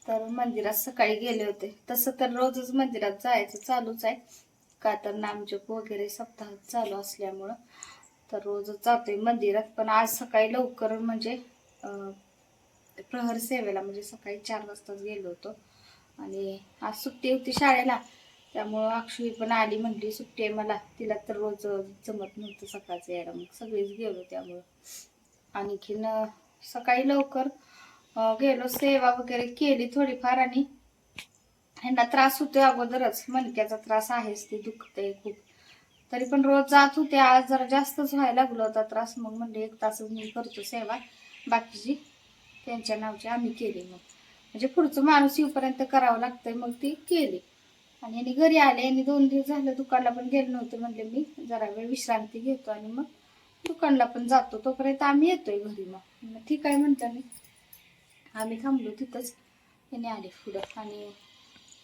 तर मंदिरात सकाळी गेले होते. तसं तर रोजच मंदिरात जायचं चालूच आहे, का तर नामजप वगैरे सप्ताह चालू असल्यामुळं तर रोजच जातोय मंदिरात. पण आज सकाळी लवकर म्हणजे प्रहर सेवेला म्हणजे सकाळी 4 वाजताच गेलो होतो. आणि आज सुट्टी होती शाळेला, त्यामुळं अक्षुही पण आली, म्हणली सुट्टी आहे मला. तिला तर रोज जमत नव्हतं सकाळचं यायला, मग सगळीच गेलो. त्यामुळं आणखीन सकाळी लवकर गेलो, सेवा वगैरे केली थोडीफार. आणि ह्यांना त्रास होतोय अगोदरच, मणक्याचा त्रास आहेच, ते दुखतंय खूप. तरी पण रोज जात होते, आज जरा जास्तच व्हायला लागला होता त्रास. मग म्हणले 1 तास मी करतो सेवा, बाकीची त्यांच्या नावची आम्ही केली. मग म्हणजे पुढचं माणूस येऊपर्यंत करावं लागतंय, मग ती केली. आणि यांनी घरी आले, आणि 2 दिवस झालं दुकानला पण गेले नव्हते. म्हणले मी जरा वेळ विश्रांती घेतो आणि मग दुकानला पण जातो, तोपर्यंत आम्ही येतोय घरी. मग ठीक आहे म्हणता मी, आम्ही थांबलो तिथंच. त्याने आले पुढं आणि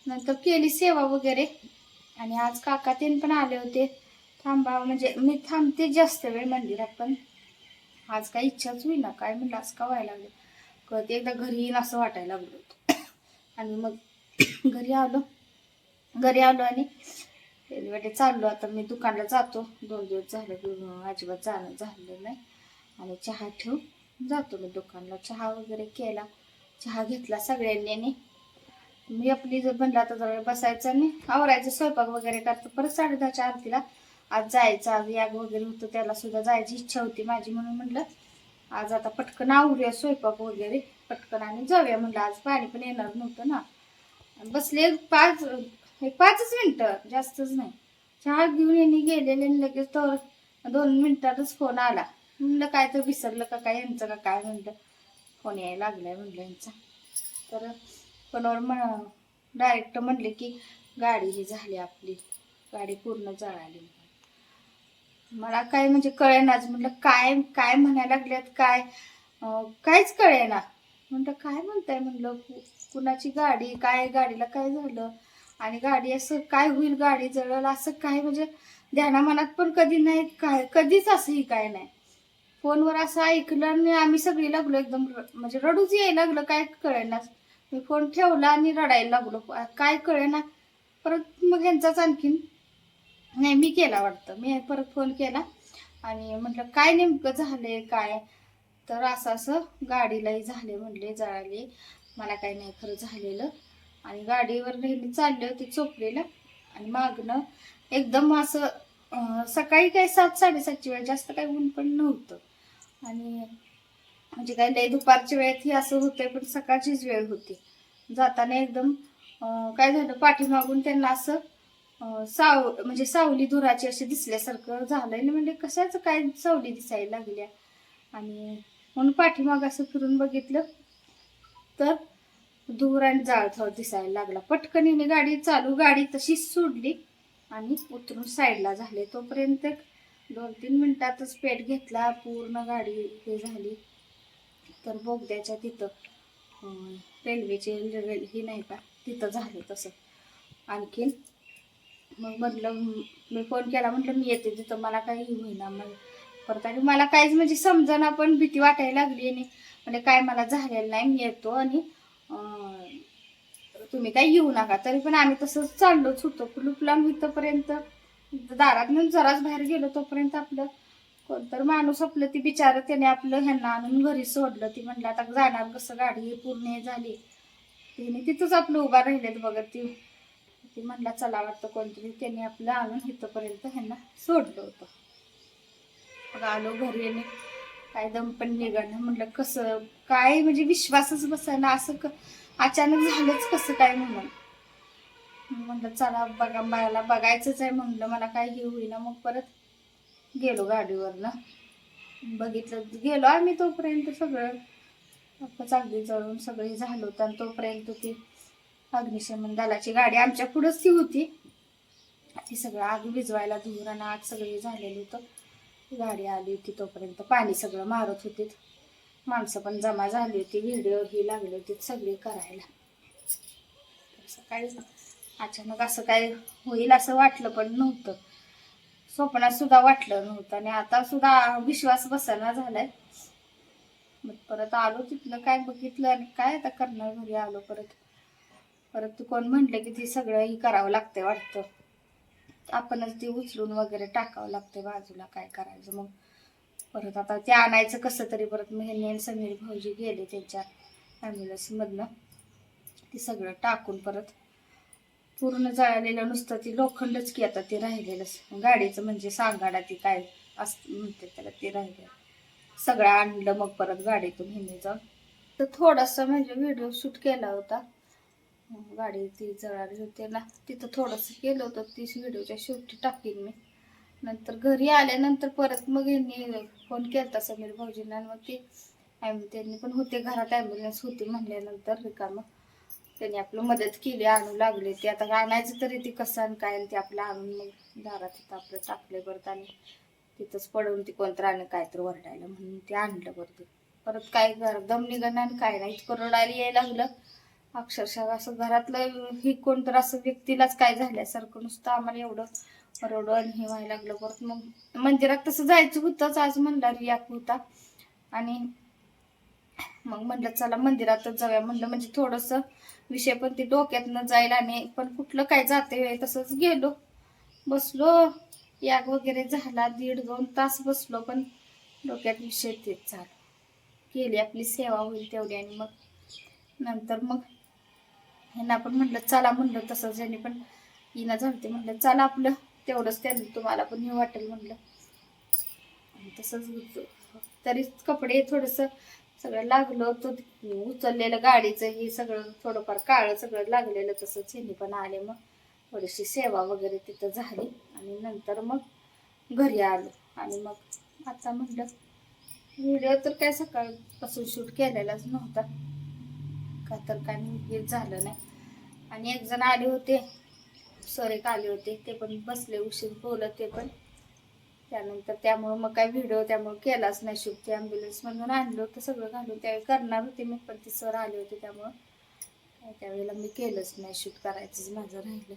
नंतर केली सेवा वगैरे. आणि आज काका ते पण आले होते. थांबा म्हणजे मी थांबते जास्त वेळ मंदिरात, पण आज काही इच्छाच होईना, काय म्हणलं आज का व्हायला लागलं कळते, एकदा घरी येईन असं वाटायला लागलं होतं. आणि मग घरी आलो आणि वाटे चाललो. आता मी दुकानला जातो, 2 दिवस झाले अजिबात जाणं झालं नाही. आणि चहा ठेवून जातो मी दुकानला. चहा वगैरे केला, चहा घेतला सगळ्यांनी. मी आपली जर म्हणलं आता जवळ बसायचं आणि आवरायचं, स्वयंपाक वगैरे करतो. परत 10:30च्या आरतीला आज जायचं. आज याग वगैरे होतं, त्याला सुद्धा जायची इच्छा होती माझी, म्हणून म्हणलं आज आता पटकन आवरूया स्वयंपाक वगैरे पटकन आणि जाऊया. म्हणलं आज पाणी पण येणार नव्हतं ना. बसले 5च मिनिटं, जास्तच नाही. चहा घेऊन यांनी गेलेले, लगेच तर 2 मिनिटातच फोन आला. म्हणलं काय तर विसरलं का काय यांचं का काय, म्हणलं फोन यायला लागलाय म्हणलं यांचा. तर फोनवर डायरेक्ट म्हणले की गाडी ही झाली, आपली गाडी पूर्ण जळाली. मला काय म्हणजे कळेनाच. म्हणलं काय काय म्हणायला लागल्यात, काय काहीच कळेना. म्हणलं काय म्हणताय, म्हणलं कुणाची गाडी, काय गाडीला काय झालं, आणि गाडी असं काय होईल, गाडी जळलं असं काय म्हणजे ध्यानामनात पण कधी नाही, काय कधीच असंही काय नाही. फोनवर असं ऐकलं आणि आम्ही सगळी लागलो एकदम, म्हणजे रडूच यायला लागलं, काय कळेनाच. मी फोन ठेवला आणि रडायला लागलो, काय कळेना. परत मग ह्यांचाच आणखीन नाही मी केला वाटतं, मी परत फोन केला आणि म्हटलं काय नेमकं झालंय काय. तर असं गाडीलाही झाले, म्हणले जळाली. मला काही नाही खरं झालेलं. आणि गाडीवर नेहमी चालले होते चोपलेलं, आणि मागणं एकदम असं सकाळी काय 7-7:30ची वेळ, जास्त काही ऊन पण नव्हतं. आणि म्हणजे काय लय दुपारच्या वेळेत ही असं होतंय, पण सकाळचीच वेळ होती. जाताना एकदम काय झालं, पाठीमागून त्यांना असं म्हणजे सावली धुराची अशी दिसल्यासारखं झालंय. म्हणजे कशाचं काय सावली दिसायला लागल्या. आणि म्हणून पाठीमाग असं फिरून बघितलं तर धूर आणि जाळथळ दिसायला लागला. पटकन हिने गाडी तशीच सोडली आणि उतरून साईडला झाले. तोपर्यंत 2-3 मिनिटातच पेट घेतला, पूर्ण गाडी हे झाली. तर बोगद्याच्या तिथं रेल्वेची ही नाही का, तिथं झालं तसं. आणखीन मग म्हटलं, मी फोन केला, म्हटलं मी येते तिथं, मला काही होईना. मग परत आणि मला काहीच म्हणजे समजना, पण भीती वाटायला लागली. आणि म्हणजे काय मला झालेलं नाही, मी येतो आणि तुम्ही काय येऊ नका. तरी पण आम्ही तसंच चाललोच होतो. कुलूपला इथंपर्यंत दारात नेऊन जराच बाहेर गेलो, तोपर्यंत आपलं कोणतर माणूस आपलं ती बिचारं त्याने आपलं ह्यांना आणून घरी सोडलं. ती म्हणलं आता जाणार कसं, गाडी पूर्ण हे झाली. तिने तिथंच आपलं उभा राहिलेत बघत. ती म्हणला चला वाटतं कोणतरी, त्याने आपलं आणून इथंपर्यंत ह्यांना सोडलं होतं. मग आलो घरी आणि काय दम पण निघालं. म्हटलं कसं काय, म्हणजे विश्वासच बसायला, असं अचानक झालंच कसं काय. म्हणून म्हटलं चला बाळाला बघायचंच आहे, म्हणलं मला काय हे होईना. मग परत गेलो गाडीवरनं, बघितलं, गेलो आम्ही. तोपर्यंत सगळं अगदी जळून सगळी झालं होतं. आणि तोपर्यंत ती अग्निशमन दलाची गाडी आमच्या पुढंच ती होती. ती सगळं आग विझवायला, धूर आणि आग सगळी झालेली होतं. गाडी आली होती, तोपर्यंत पाणी सगळं मारत होते. माणसं पण जमा झाली होती, व्हिडिओ ही लागली होती सगळी करायला. सकाळी अचानक असं काय होईल असं वाटलं पण नव्हतं, स्वप्नात सुद्धा वाटलं नव्हतं. आणि आता सुद्धा विश्वास बसायला झालाय. मग परत आलो, तिथलं काय बघितलं आणि काय आता करणार, घरी आलो परत. परत कोण म्हटलं की ती सगळं ही करावं लागतंय वाटतं, आपणच ती उचलून वगैरे टाकावं लागते बाजूला, काय करायचं मग. परत आता ते आणायचं कसं तरी, परत मेहनी आणि समीर भाऊजी गेले त्यांच्या ॲम्ब्युलन्समधनं, ते सगळं टाकून परत पूर्ण जळालेलं नुसतं ती लोखंडच की आता ते राहिलेलं गाडीचं म्हणजे सांगाडा ती काय असं म्हणते त्याला, ते राहिलेलं सगळं आणलं मग परत गाडीतून ह्याने जाऊन. तर थोडासा म्हणजे व्हिडिओ शूट केला होता, गाडी ती जळाली होती ना तिथं थोडंसं केलं होतं, तीच व्हिडिओच्या शेवटी टाकीन मी. नंतर घरी आल्यानंतर परत मग यांनी फोन केला समीर भाऊजींना, मग ते त्यांनी पण होते घरात, ॲम्ब्युलन्स होती म्हणल्यानंतर रिकामं त्यांनी आपलं मदत केली, आणू लागले ते. आता आणायचं तरी ते कसं आणि काय, ते आपलं आणून मग दारात तिथं आपलं टाकले परत, आणि तिथंच पडून ती कोणतं आणि काय तर वरडायला म्हणून ते आणलं परत. परत काय दम निघणं आणि काय नाही, इतकं रडायला यायला लागलं अक्षरशः, असं घरातलं ही कोणतं असं व्यक्तीलाच काय झाल्यासारखं, नुसतं आम्हाला एवढं रडून हे व्हायला लागलं. परत मग मंदिरात तसं जायचं होतंच, आज म्हणला रियाक होता, आणि मग म्हणलं चला मंदिरातच जाऊया म्हणलं, म्हणजे थोडंसं विषय पण ते डोक्यातनं जायला, आणि पण कुठलं काय जाते तसंच गेलो, बसलो, याग वगैरे झाला, 1.5-2 तास बसलो, पण डोक्यात विषय तेच झाला. केली आपली सेवा होईल तेवढी, आणि मग नंतर मग ह्यांना पण म्हटलं चला म्हणलं, तसंच ह्यांनी पण येणं झालते, म्हटलं चला आपलं तेवढंच त्यांनी तुम्हाला पण हे वाटेल म्हणलं. तसंच तरीच कपडे थोडंसं सगळं लागलं होतं, उचललेलं गाडीचं हे सगळं थोडंफार काळं सगळं लागलेलं, तसंच ह्यांनी पण आले, मग थोडीशी सेवा वगैरे तिथं झाली, आणि नंतर मग घरी आलो. आणि मग आता म्हटलं व्हिडिओ तर काय सकाळपासून शूट केलेलाच नव्हता, का तर काय झालं नाही. आणि एक जण आले होते, सर एक आले होते, ते पण बसले उशीर बोलत ते पण, त्यानंतर त्यामुळं मग काय व्हिडिओ त्यामुळे केलाच नाही शूट. ते ॲम्ब्युलन्स मधून आणलं होतं सगळं घालून, त्यावेळी करणार होते मी, पण ते सर आले होते त्यामुळं त्यावेळेला मी केलंच नाही शूट, करायचंच माझं राहिलं.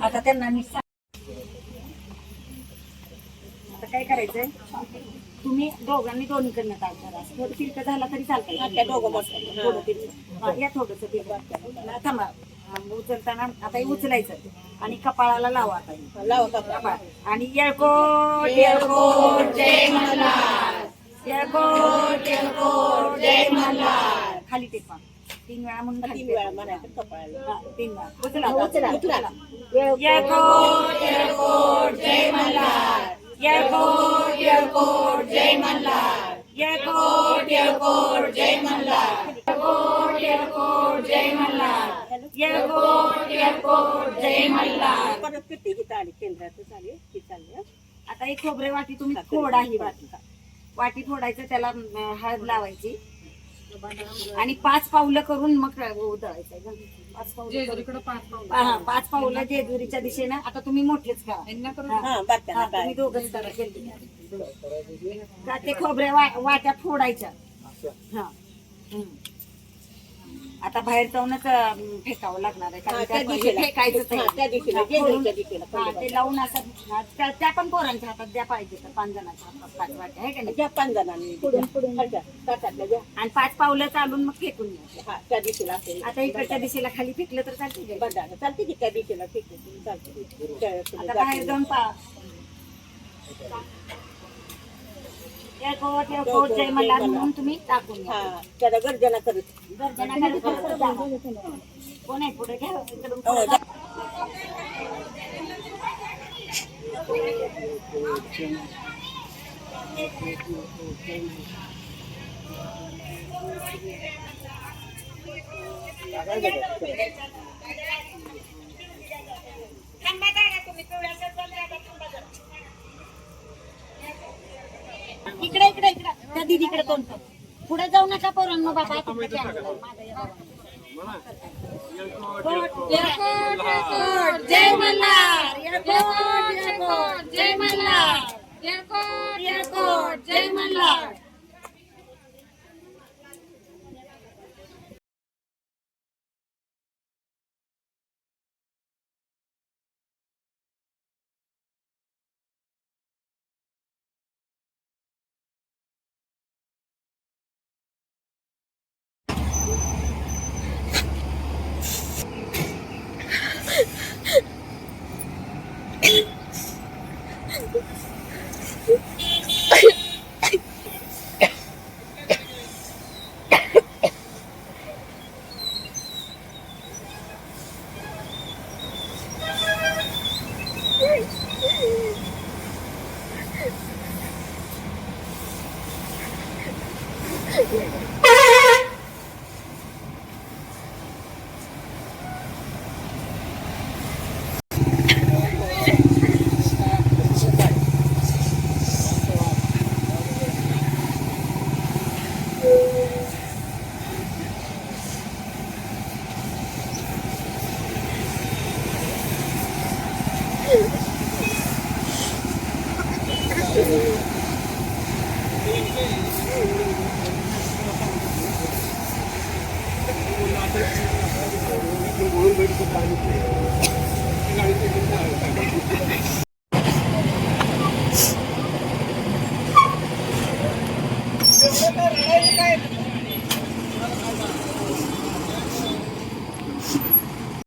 आता त्यांना आता काय करायचंय, तुम्ही दोघांनी दोन्हीकडनं काय करा, थोडं तिरकं झाला तरी चालतं, त्या दोघं बसतात थोडं तिरकं, या थोडंसं तिरकं थांबा. उचलताना आता हे उचलायचं आणि कपाळाला लावा, आता लावा कपाळ, आणि येळकोट येळकोट जय मल्हार, येळकोट येळकोट जय मल्हार, खाली टेकवा 3 वेळा म्हणून, 3 वेळा म्हणायचं कपाळाला, 3 वेळा उचला उचला उचला. येळकोट येळकोट जय मल्हार, येळकोट येळकोट जय मल्हार, येळकोट येळकोट जय मल्हार, येळकोट येळकोट जय मल्हार, येळकोट येळकोट जय मल्हार. परत किती गीत आली केंद्रात चालू की चालली. आता एक खोबरे वाटी तुम्ही फोडा, ही वाटी फोडायचं, त्याला हळद लावायची, आणि 5 पावलं करून मग उधळायचं. 5 पावलं, 5 पावलं जेजुरीच्या दिशेनं. आता तुम्ही मोठेच करा, तुम्ही दोघंच करा, ते खोबऱ्या वाट्या फोडायच्या. हा, आता बाहेर जाऊनच फेकावं लागणार आहे, कारण फेकायचं ते लावून असं, त्या पण पोरांच्या हातात द्या, पाहिजे तर 5 जणांच्या हातात 5 वाट्या आहे का नाही, 5 जणांनी, आणि 5 पावलं चालून मग फेकून त्या दिशेला. आता इकडच्या दिशेला खाली फेकलं तर चालते, चालते की त्या दिशेला फेकलं चालते. आता बाहेर जाऊन येळकोट येळकोट जय मल्हार म्हणून तुम्ही टाकून त्याला गर्जना करत कोण आहे पुढे घ्या इकडे इकडे इकडे त्या दीदीकडे तोंड पुढे जाऊ नका पोरांनो बाबा. जय मल्हार, जय मल्हार, जय मल्हार. काय